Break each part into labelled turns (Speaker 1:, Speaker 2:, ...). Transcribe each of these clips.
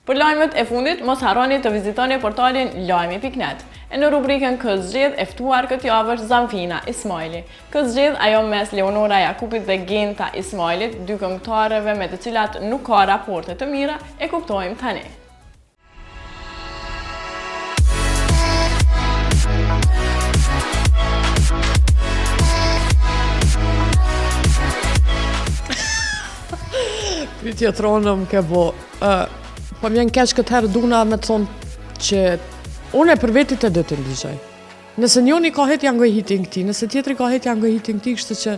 Speaker 1: Për lajmet e fundit, mos harroni të vizitoni portalin lajmi.net. E në rubrikën Kë zgjedh e ftuar këtë javë është Zamfina Ismaili. Kë zgjedh ajo mes Leonora Jakupit dhe Genta Ismailit, dy këngëtarëve me të cilat nuk ka raporte të mira, e kuptojmë tani.
Speaker 2: Pyetje tronëm ke bo. Po m'jen keq këtë herë duna me të thonë që unë për vetit e dhe të ligjaj. Nëse njoni ka het janë goj hitin këti, nëse tjetëri ka het janë goj hitin këti, kështë që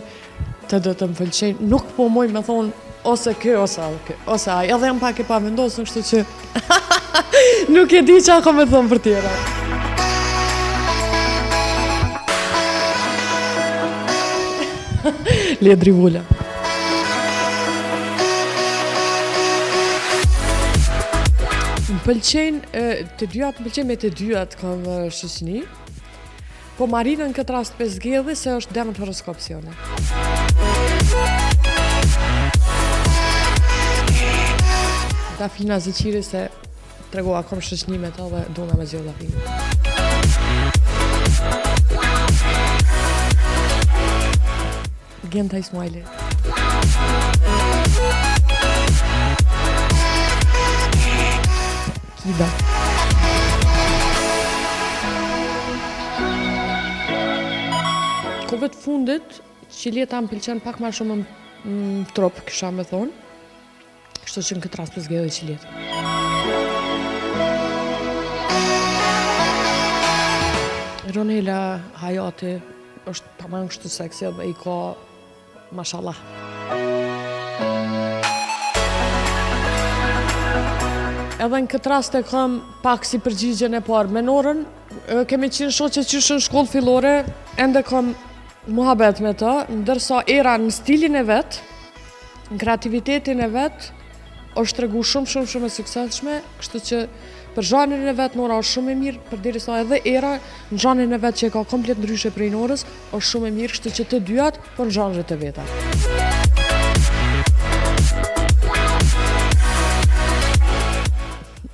Speaker 2: të dhe të më pëlqenj. Nuk po moj me thonë ose kë, ose aj. Edhe jam pak e pa vendosën, kështë që nuk e di që ako me thonë për tjera. Ledri Vula. Më pëlqen me të dyat kam shoqëni, po Marinën këtë rast për zgjedhje se është demën horoskop si one. Dafina Zëqiri se tregova kom shoqëni me ta dhe dona me zgjedh Dafina. Genta Ismaili. Kida. Kohëve të fundit, Qiljeta më pëlqen pak ma shumë në trop, kisha me thonë. Kështu që në këtë rast për zgjedhje Qiljeta. Ronela Hayati është tamam kështu seksi dhe i ka mashallah. Edhe në këtë rast e kam pak si përgjigjen e parë. Menorën, kemi qenë shoqe që në shkollë fillore, ende kam muhabet me të, ndërsa era në stilin e vetë, në kreativitetin e vetë, është tregu shumë e suksesshme, kështu që për zhanrin e vetë Nora është shumë e mirë, përderisa edhe era në zhanrin e vetë që e ka komplet ndryshe prej Norës, është shumë e mirë, kështu që të dyat për në zhanrit e veta.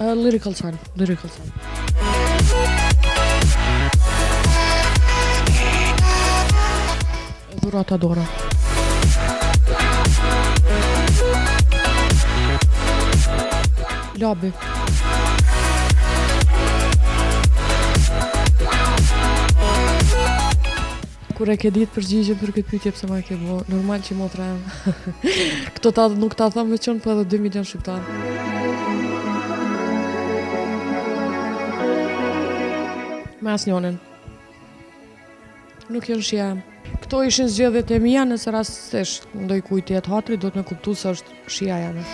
Speaker 2: Lyrical Sun. Dhurata Dora. Labi. Kur e ke ditë përgjigje për këtë pyetje pse ma ke bo, normal që motra jam. Këto nuk ta thëmë me qënë, po edhe 2 milion shqiptarë. Me asnjonin. Nuk janë shia. Këto ishin zgjedhjet e mia, nëse rastësisht ndoj kujt jetë hatri, do të më kuptu se është shia jame.